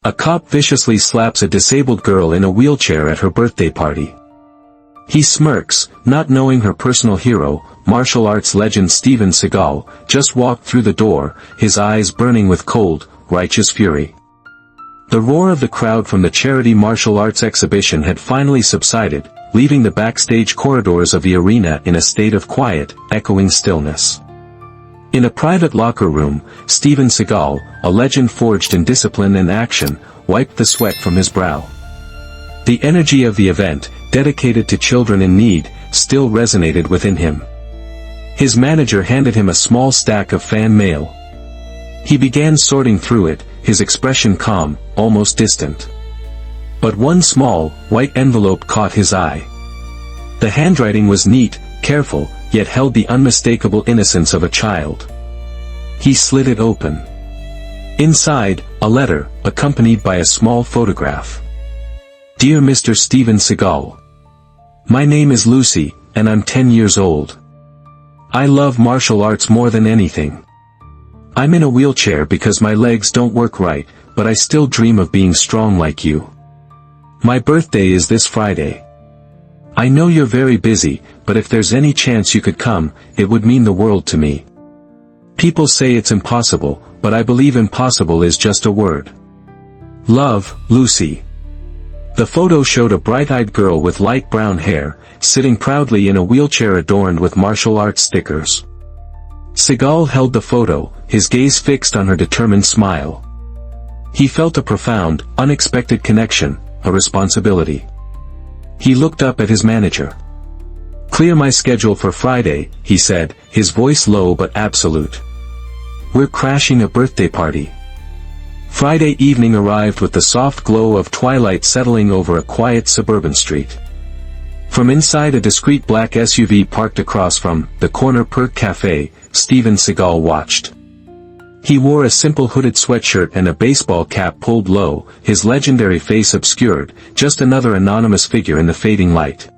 A cop viciously slaps a disabled girl in a wheelchair at her birthday party. He smirks, not knowing her personal hero, martial arts legend Steven Seagal, just walked through the door, his eyes burning with cold, righteous fury. The roar of the crowd from the charity martial arts exhibition had finally subsided, leaving the backstage corridors of the arena in a state of quiet, echoing stillness. In a private locker room, Steven Seagal, a legend forged in discipline and action, wiped the sweat from his brow. The energy of the event, dedicated to children in need, still resonated within him. His manager handed him a small stack of fan mail. He began sorting through it, his expression calm, almost distant. But one small, white envelope caught his eye. The handwriting was neat, careful, yet held the unmistakable innocence of a child. He slid it open. Inside, a letter, accompanied by a small photograph. Dear Mr. Steven Seagal. My name is Lucy, and I'm 10 years old. I love martial arts more than anything. I'm in a wheelchair because my legs don't work right, but I still dream of being strong like you. My birthday is this Friday. I know you're very busy, but if there's any chance you could come, it would mean the world to me. People say it's impossible, but I believe impossible is just a word. Love, Lucy. The photo showed a bright-eyed girl with light brown hair, sitting proudly in a wheelchair adorned with martial arts stickers. Seagal held the photo, his gaze fixed on her determined smile. He felt a profound, unexpected connection, a responsibility. He looked up at his manager. Clear my schedule for Friday, he said, his voice low but absolute. We're crashing a birthday party. Friday evening arrived with the soft glow of twilight settling over a quiet suburban street. From inside a discreet black SUV parked across from the corner Perk Cafe, Steven Seagal watched. He wore a simple hooded sweatshirt and a baseball cap pulled low, his legendary face obscured, just another anonymous figure in the fading light.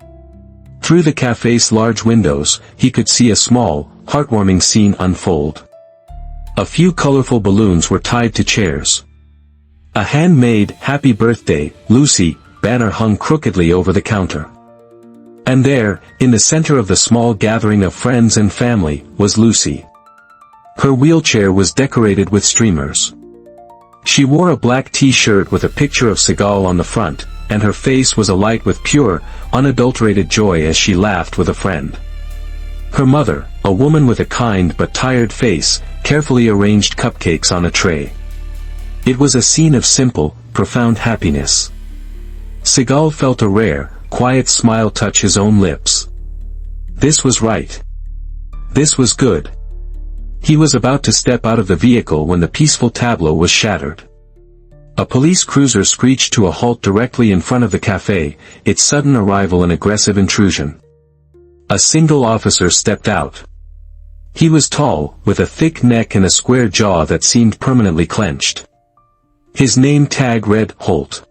Through the cafe's large windows, he could see a small, heartwarming scene unfold. A few colorful balloons were tied to chairs. A handmade, "Happy Birthday, Lucy," banner hung crookedly over the counter. And there, in the center of the small gathering of friends and family, was Lucy. Her wheelchair was decorated with streamers. She wore a black t-shirt with a picture of Seagal on the front, and her face was alight with pure, unadulterated joy as she laughed with a friend. Her mother, a woman with a kind but tired face, carefully arranged cupcakes on a tray. It was a scene of simple, profound happiness. Seagal felt a rare, quiet smile touch his own lips. This was right. This was good. He was about to step out of the vehicle when the peaceful tableau was shattered. A police cruiser screeched to a halt directly in front of the cafe, its sudden arrival an aggressive intrusion. A single officer stepped out. He was tall, with a thick neck and a square jaw that seemed permanently clenched. His name tag read, Holt.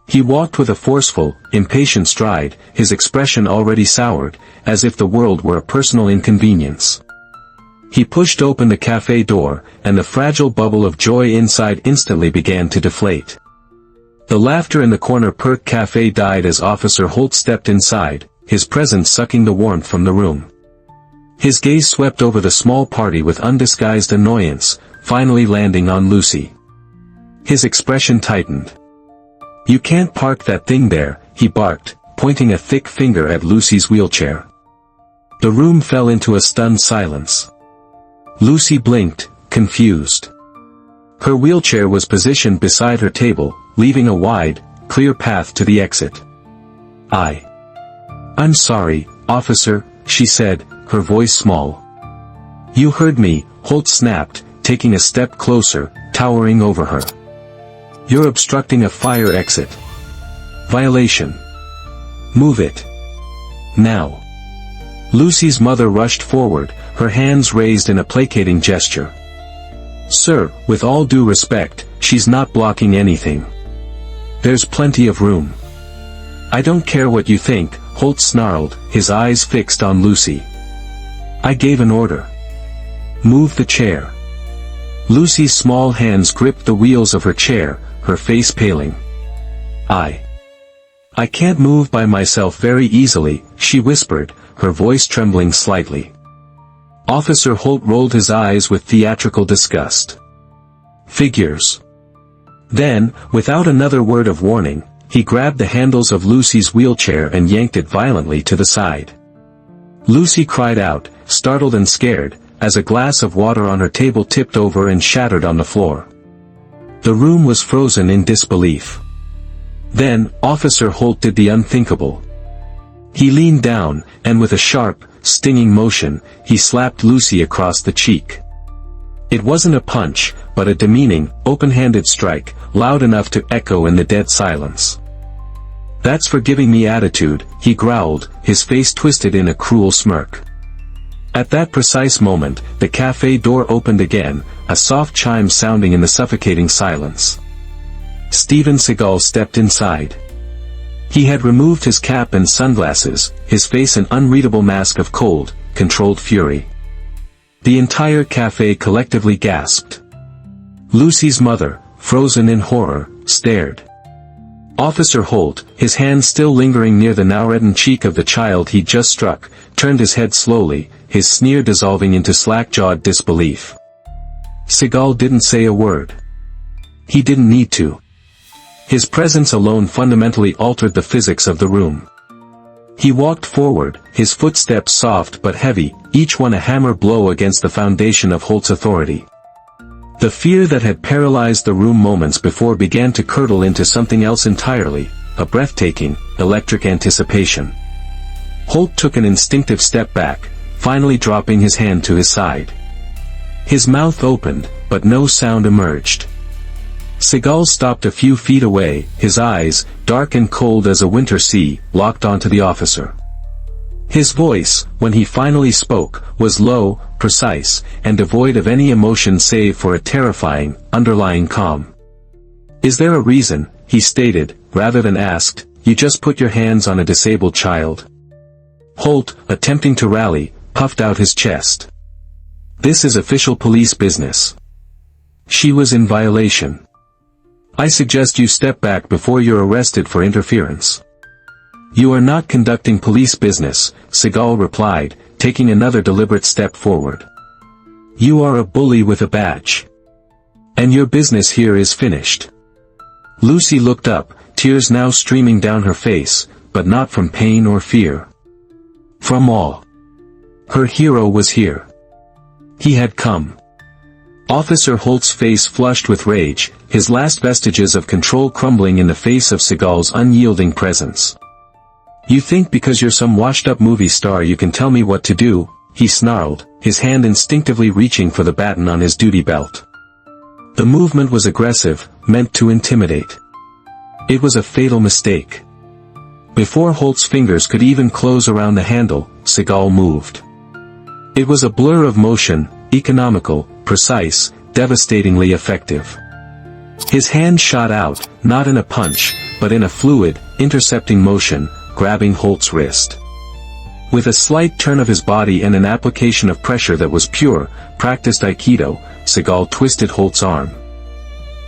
He walked with a forceful, impatient stride, his expression already soured, as if the world were a personal inconvenience. He pushed open the cafe door, and the fragile bubble of joy inside instantly began to deflate. The laughter in the corner Perk Cafe died as Officer Holt stepped inside, his presence sucking the warmth from the room. His gaze swept over the small party with undisguised annoyance, finally landing on Lucy. His expression tightened. You can't park that thing there, he barked, pointing a thick finger at Lucy's wheelchair. The room fell into a stunned silence. Lucy blinked, confused. Her wheelchair was positioned beside her table, leaving a wide, clear path to the exit. I'm sorry, officer, she said, her voice small. You heard me, Holt snapped, taking a step closer, towering over her. You're obstructing a fire exit. Violation. Move it. Now. Lucy's mother rushed forward, her hands raised in a placating gesture. Sir, with all due respect, she's not blocking anything. There's plenty of room. I don't care what you think, Holt snarled, his eyes fixed on Lucy. I gave an order. Move the chair. Lucy's small hands gripped the wheels of her chair, her face paling. I can't move by myself very easily," she whispered, her voice trembling slightly. Officer Holt rolled his eyes with theatrical disgust. "Figures." Then, without another word of warning, he grabbed the handles of Lucy's wheelchair and yanked it violently to the side. Lucy cried out, startled and scared, as a glass of water on her table tipped over and shattered on the floor. The room was frozen in disbelief. Then, Officer Holt did the unthinkable. He leaned down, and with a sharp, stinging motion, he slapped Lucy across the cheek. It wasn't a punch, but a demeaning, open-handed strike, loud enough to echo in the dead silence. "That's for giving me attitude," he growled, his face twisted in a cruel smirk. At that precise moment, the cafe door opened again, a soft chime sounding in the suffocating silence. Steven Seagal stepped inside. He had removed his cap and sunglasses, his face an unreadable mask of cold, controlled fury. The entire cafe collectively gasped. Lucy's mother, frozen in horror, stared. Officer Holt, his hand still lingering near the now-reddened cheek of the child he'd just struck, turned his head slowly, his sneer dissolving into slack-jawed disbelief. Seagal didn't say a word. He didn't need to. His presence alone fundamentally altered the physics of the room. He walked forward, his footsteps soft but heavy, each one a hammer blow against the foundation of Holt's authority. The fear that had paralyzed the room moments before began to curdle into something else entirely, a breathtaking, electric anticipation. Holt took an instinctive step back, finally dropping his hand to his side. His mouth opened, but no sound emerged. Seagal stopped a few feet away, his eyes, dark and cold as a winter sea, locked onto the officer. His voice, when he finally spoke, was low, precise, and devoid of any emotion save for a terrifying, underlying calm. "Is there a reason," he stated, rather than asked, "you just put your hands on a disabled child?" Holt, attempting to rally, puffed out his chest. "This is official police business. She was in violation. I suggest you step back before you're arrested for interference." "You are not conducting police business," Seagal replied, taking another deliberate step forward. "You are a bully with a badge. And your business here is finished." Lucy looked up, tears now streaming down her face, but not from pain or fear. From awe. Her hero was here. He had come. Officer Holt's face flushed with rage, his last vestiges of control crumbling in the face of Seagal's unyielding presence. "You think because you're some washed-up movie star you can tell me what to do?" he snarled, his hand instinctively reaching for the baton on his duty belt. The movement was aggressive, meant to intimidate. It was a fatal mistake. Before Holt's fingers could even close around the handle, Seagal moved. It was a blur of motion, economical, precise, devastatingly effective. His hand shot out, not in a punch, but in a fluid, intercepting motion, grabbing Holt's wrist. With a slight turn of his body and an application of pressure that was pure, practiced Aikido, Seagal twisted Holt's arm.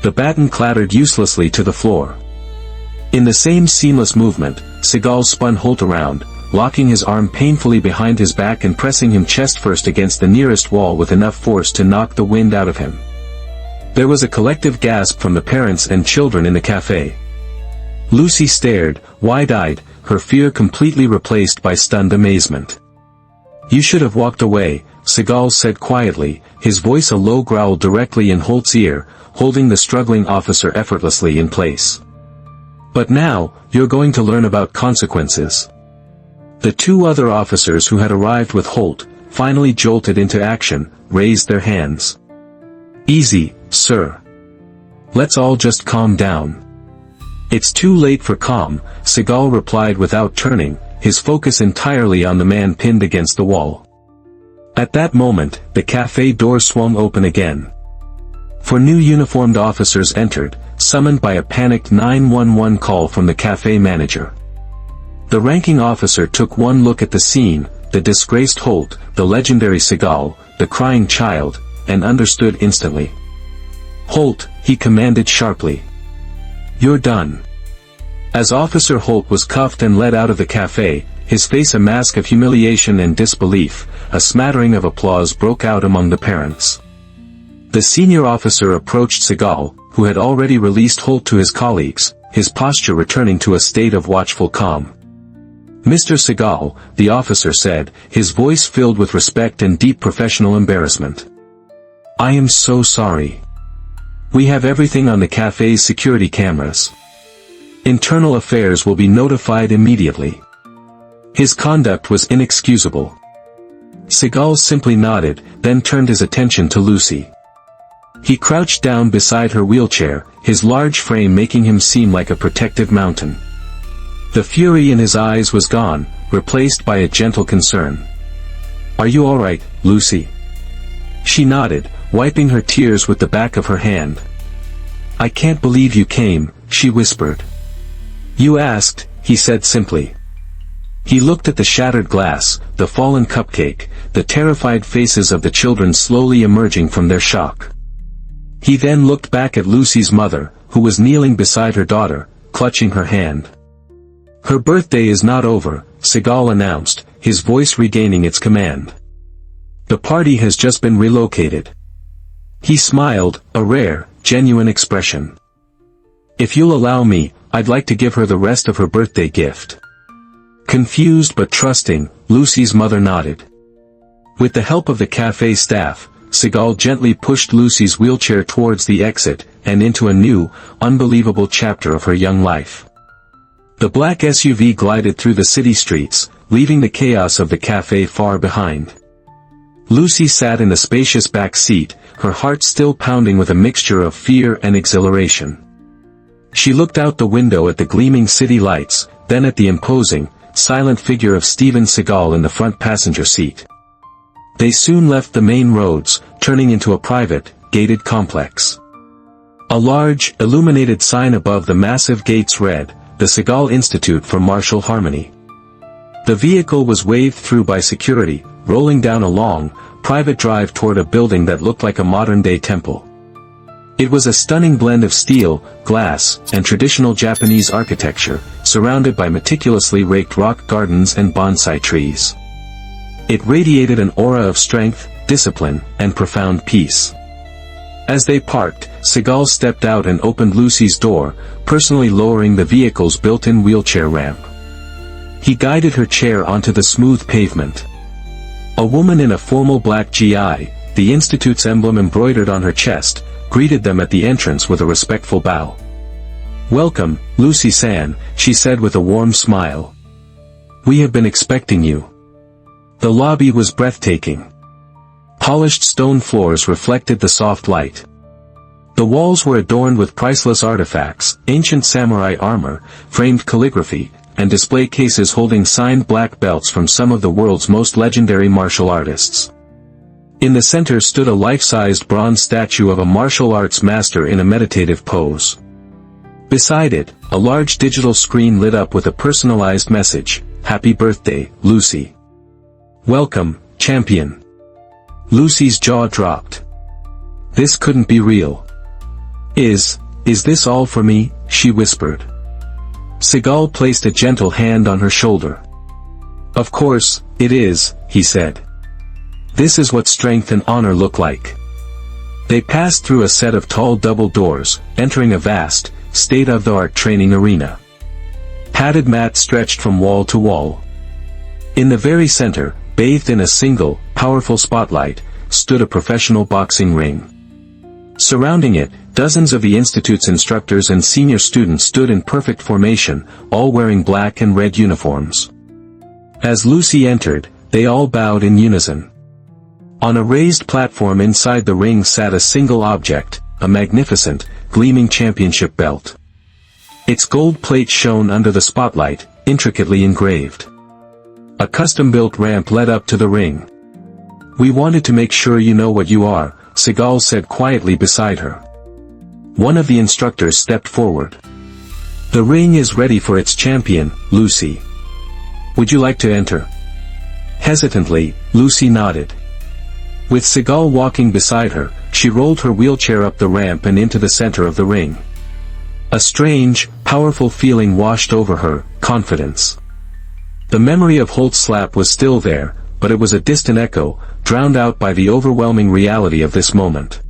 The baton clattered uselessly to the floor. In the same seamless movement, Seagal spun Holt around, locking his arm painfully behind his back and pressing him chest-first against the nearest wall with enough force to knock the wind out of him. There was a collective gasp from the parents and children in the cafe. Lucy stared, wide-eyed, her fear completely replaced by stunned amazement. "You should have walked away," Seagal said quietly, his voice a low growl directly in Holt's ear, holding the struggling officer effortlessly in place. "But now, you're going to learn about consequences." The two other officers who had arrived with Holt, finally jolted into action, raised their hands. "Easy, sir. Let's all just calm down." "It's too late for calm," Seagal replied without turning, his focus entirely on the man pinned against the wall. At that moment, the cafe door swung open again. 4 new uniformed officers entered, summoned by a panicked 911 call from the cafe manager. The ranking officer took one look at the scene, the disgraced Holt, the legendary Seagal, the crying child, and understood instantly. "Holt," he commanded sharply. "You're done." As Officer Holt was cuffed and led out of the cafe, his face a mask of humiliation and disbelief, a smattering of applause broke out among the parents. The senior officer approached Seagal, who had already released Holt to his colleagues, his posture returning to a state of watchful calm. "Mr. Seagal," the officer said, his voice filled with respect and deep professional embarrassment. "I am so sorry. We have everything on the cafe's security cameras. Internal affairs will be notified immediately." His conduct was inexcusable. Seagal simply nodded, then turned his attention to Lucy. He crouched down beside her wheelchair, his large frame making him seem like a protective mountain. The fury in his eyes was gone, replaced by a gentle concern. "Are you all right, Lucy?" She nodded, wiping her tears with the back of her hand. "I can't believe you came," she whispered. "You asked," he said simply. He looked at the shattered glass, the fallen cupcake, the terrified faces of the children slowly emerging from their shock. He then looked back at Lucy's mother, who was kneeling beside her daughter, clutching her hand. "Her birthday is not over," Seagal announced, his voice regaining its command. "The party has just been relocated." He smiled, a rare, genuine expression. "If you'll allow me, I'd like to give her the rest of her birthday gift." Confused but trusting, Lucy's mother nodded. With the help of the cafe staff, Seagal gently pushed Lucy's wheelchair towards the exit, and into a new, unbelievable chapter of her young life. The black SUV glided through the city streets, leaving the chaos of the cafe far behind. Lucy sat in the spacious back seat, her heart still pounding with a mixture of fear and exhilaration. She looked out the window at the gleaming city lights, then at the imposing, silent figure of Steven Seagal in the front passenger seat. They soon left the main roads, turning into a private, gated complex. A large, illuminated sign above the massive gates read, "The Seagal Institute for Martial Harmony." The vehicle was waved through by security, rolling down a long, private drive toward a building that looked like a modern-day temple. It was a stunning blend of steel, glass, and traditional Japanese architecture, surrounded by meticulously raked rock gardens and bonsai trees. It radiated an aura of strength, discipline, and profound peace. As they parked, Seagal stepped out and opened Lucy's door, personally lowering the vehicle's built-in wheelchair ramp. He guided her chair onto the smooth pavement. A woman in a formal black GI, the Institute's emblem embroidered on her chest, greeted them at the entrance with a respectful bow. "Welcome, Lucy-san," she said with a warm smile. "We have been expecting you." The lobby was breathtaking. Polished stone floors reflected the soft light. The walls were adorned with priceless artifacts, ancient samurai armor, framed calligraphy, and display cases holding signed black belts from some of the world's most legendary martial artists. In the center stood a life-sized bronze statue of a martial arts master in a meditative pose. Beside it, a large digital screen lit up with a personalized message, "Happy birthday, Lucy." "Welcome, champion." Lucy's jaw dropped. This couldn't be real. Is this all for me?" she whispered. Seagal placed a gentle hand on her shoulder. "Of course, it is," he said. "This is what strength and honor look like." They passed through a set of tall double doors, entering a vast, state-of-the-art training arena. Padded mats stretched from wall to wall. In the very center, bathed in a single, powerful spotlight, stood a professional boxing ring. Surrounding it, dozens of the Institute's instructors and senior students stood in perfect formation, all wearing black and red uniforms. As Lucy entered, they all bowed in unison. On a raised platform inside the ring sat a single object, a magnificent, gleaming championship belt. Its gold plate shone under the spotlight, intricately engraved. A custom-built ramp led up to the ring. "We wanted to make sure you know what you are," Seagal said quietly beside her. One of the instructors stepped forward. "The ring is ready for its champion, Lucy. Would you like to enter?" Hesitantly, Lucy nodded. With Seagal walking beside her, she rolled her wheelchair up the ramp and into the center of the ring. A strange, powerful feeling washed over her, confidence. The memory of Holt's slap was still there, but it was a distant echo, drowned out by the overwhelming reality of this moment.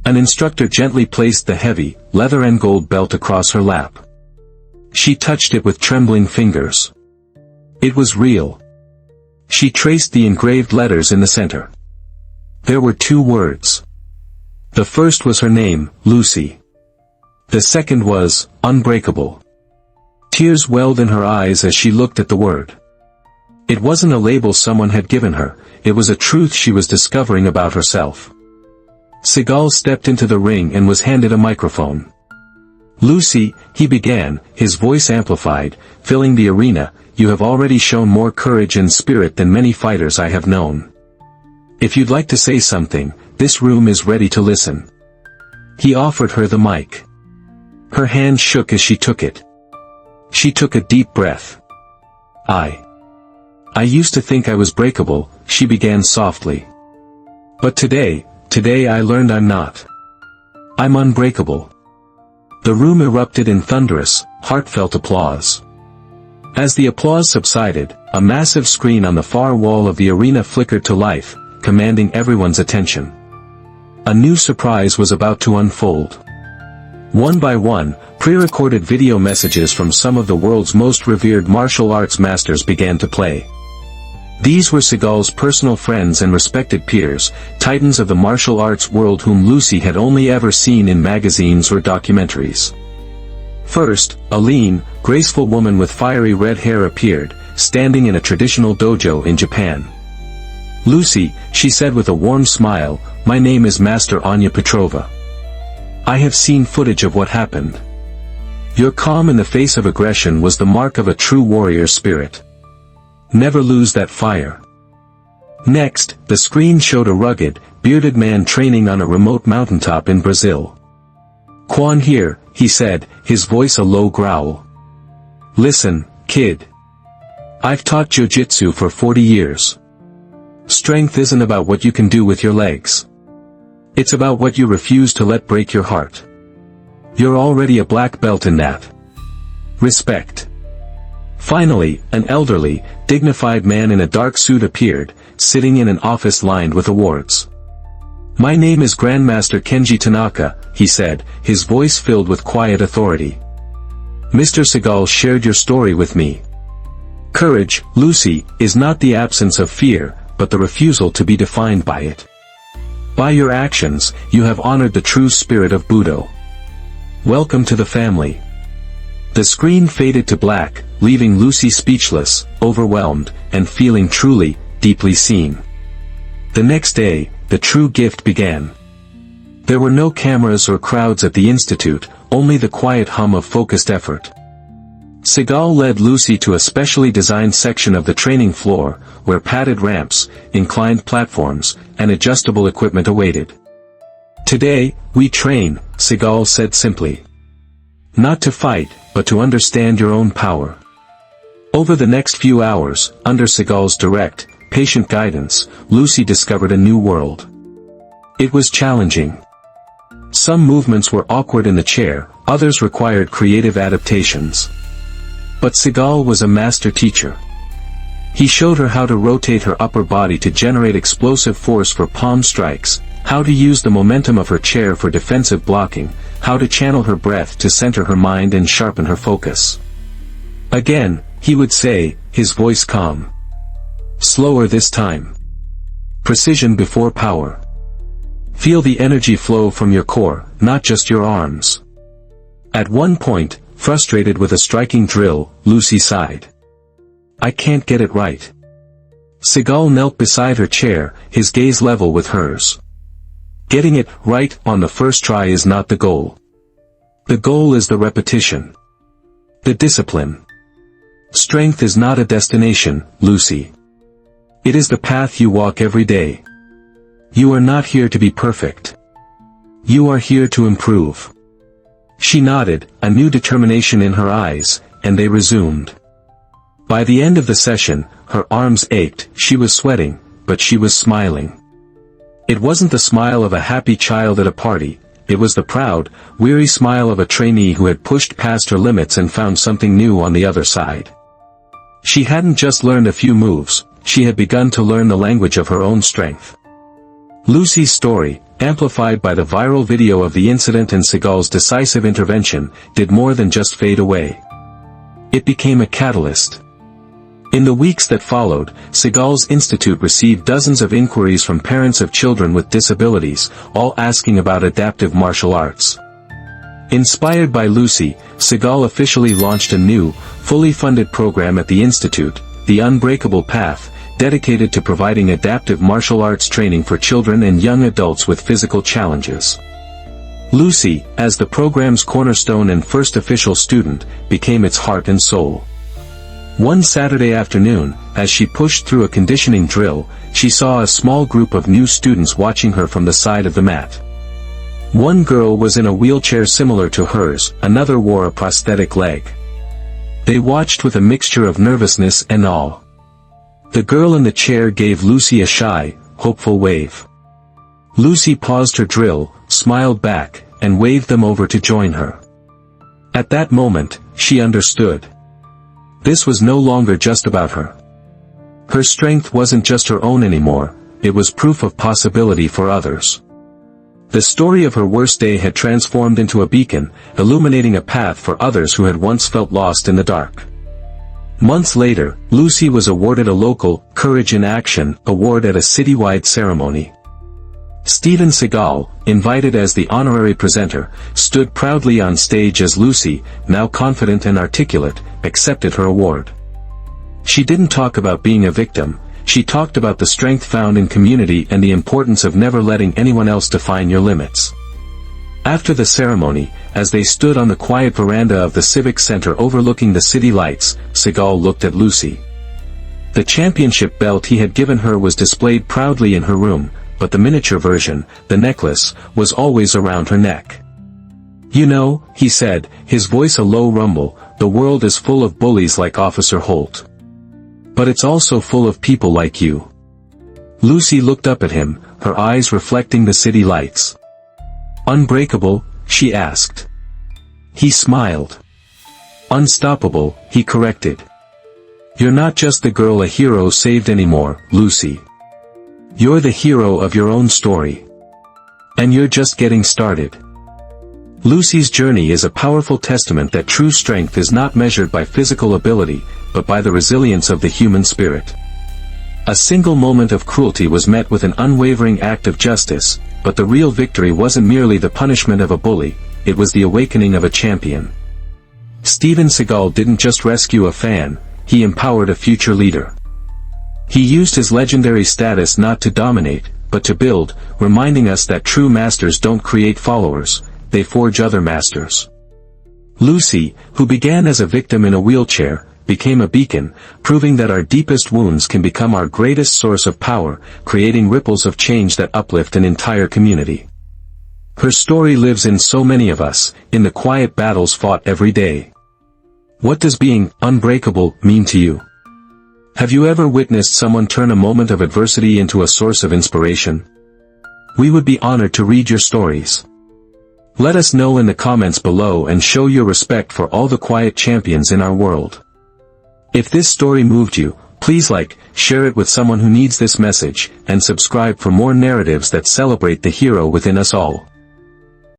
An instructor gently placed the heavy, leather and gold belt across her lap. She touched it with trembling fingers. It was real. She traced the engraved letters in the center. There were 2 words. The first was her name, Lucy. The second was, Unbreakable. Tears welled in her eyes as she looked at the word. It wasn't a label someone had given her, it was a truth she was discovering about herself. Seagal stepped into the ring and was handed a microphone. "Lucy," he began, his voice amplified, filling the arena, "you have already shown more courage and spirit than many fighters I have known. If you'd like to say something, this room is ready to listen." He offered her the mic. Her hand shook as she took it. She took a deep breath. I used to think I was breakable," she began softly. "But today I learned I'm not. I'm unbreakable." The room erupted in thunderous, heartfelt applause. As the applause subsided, a massive screen on the far wall of the arena flickered to life, commanding everyone's attention. A new surprise was about to unfold. One by one, pre-recorded video messages from some of the world's most revered martial arts masters began to play. These were Seagal's personal friends and respected peers, titans of the martial arts world whom Lucy had only ever seen in magazines or documentaries. First, a lean, graceful woman with fiery red hair appeared, standing in a traditional dojo in Japan. "Lucy," she said with a warm smile, "my name is Master Anya Petrova. I have seen footage of what happened. Your calm in the face of aggression was the mark of a true warrior spirit. Never lose that fire." Next, the screen showed a rugged, bearded man training on a remote mountaintop in Brazil. "Quan here," he said, his voice a low growl. "Listen, kid. I've taught jiu-jitsu for 40 years. Strength isn't about what you can do with your legs. It's about what you refuse to let break your heart. You're already a black belt in that. Respect." Finally, an elderly, dignified man in a dark suit appeared, sitting in an office lined with awards. "My name is Grandmaster Kenji Tanaka," he said, his voice filled with quiet authority. "Mr. Seagal shared your story with me. Courage, Lucy, is not the absence of fear, but the refusal to be defined by it. By your actions, you have honored the true spirit of Budo. Welcome to the family." The screen faded to black, leaving Lucy speechless, overwhelmed, and feeling truly, deeply seen. The next day, the true gift began. There were no cameras or crowds at the institute, only the quiet hum of focused effort. Seagal led Lucy to a specially designed section of the training floor, where padded ramps, inclined platforms, and adjustable equipment awaited. "Today, we train," Seagal said simply. "Not to fight, but to understand your own power." Over the next few hours, under Seagal's direct, patient guidance, Lucy discovered a new world. It was challenging. Some movements were awkward in the chair, others required creative adaptations. But Seagal was a master teacher. He showed her how to rotate her upper body to generate explosive force for palm strikes, how to use the momentum of her chair for defensive blocking, how to channel her breath to center her mind and sharpen her focus. Again, he would say, his voice calm. "Slower this time. Precision before power. Feel the energy flow from your core, not just your arms." At one point, frustrated with a striking drill, Lucy sighed. "I can't get it right." Seagal knelt beside her chair, his gaze level with hers. "Getting it right on the first try is not the goal. The goal is the repetition. The discipline. Strength is not a destination, Lucy. It is the path you walk every day. You are not here to be perfect. You are here to improve." She nodded, a new determination in her eyes, and they resumed. By the end of the session, her arms ached, she was sweating, but she was smiling. It wasn't the smile of a happy child at a party, it was the proud, weary smile of a trainee who had pushed past her limits and found something new on the other side. She hadn't just learned a few moves, she had begun to learn the language of her own strength. Lucy's story, amplified by the viral video of the incident and Seagal's decisive intervention, did more than just fade away. It became a catalyst. In the weeks that followed, Seagal's Institute received dozens of inquiries from parents of children with disabilities, all asking about adaptive martial arts. Inspired by Lucy, Seagal officially launched a new, fully funded program at the Institute, the Unbreakable Path, dedicated to providing adaptive martial arts training for children and young adults with physical challenges. Lucy, as the program's cornerstone and first official student, became its heart and soul. One Saturday afternoon, as she pushed through a conditioning drill, she saw a small group of new students watching her from the side of the mat. One girl was in a wheelchair similar to hers, another wore a prosthetic leg. They watched with a mixture of nervousness and awe. The girl in the chair gave Lucy a shy, hopeful wave. Lucy paused her drill, smiled back, and waved them over to join her. At that moment, she understood. This was no longer just about her. Her strength wasn't just her own anymore, it was proof of possibility for others. The story of her worst day had transformed into a beacon, illuminating a path for others who had once felt lost in the dark. Months later, Lucy was awarded a local Courage in Action award at a citywide ceremony. Steven Seagal, invited as the honorary presenter, stood proudly on stage as Lucy, now confident and articulate, accepted her award. She didn't talk about being a victim, she talked about the strength found in community and the importance of never letting anyone else define your limits. After the ceremony, as they stood on the quiet veranda of the Civic Center overlooking the city lights, Seagal looked at Lucy. The championship belt he had given her was displayed proudly in her room, but the miniature version, the necklace, was always around her neck. "You know," he said, his voice a low rumble, "the world is full of bullies like Officer Holt. But it's also full of people like you." Lucy looked up at him, her eyes reflecting the city lights. "Unbreakable?" she asked. He smiled. "Unstoppable," he corrected. "You're not just the girl a hero saved anymore, Lucy. You're the hero of your own story. And you're just getting started." Lucy's journey is a powerful testament that true strength is not measured by physical ability, but by the resilience of the human spirit. A single moment of cruelty was met with an unwavering act of justice, but the real victory wasn't merely the punishment of a bully, it was the awakening of a champion. Steven Seagal didn't just rescue a fan, he empowered a future leader. He used his legendary status not to dominate, but to build, reminding us that true masters don't create followers, they forge other masters. Lucy, who began as a victim in a wheelchair, became a beacon, proving that our deepest wounds can become our greatest source of power, creating ripples of change that uplift an entire community. Her story lives in so many of us, in the quiet battles fought every day. What does being unbreakable mean to you? Have you ever witnessed someone turn a moment of adversity into a source of inspiration? We would be honored to read your stories. Let us know in the comments below and show your respect for all the quiet champions in our world. If this story moved you, please like, share it with someone who needs this message, and subscribe for more narratives that celebrate the hero within us all.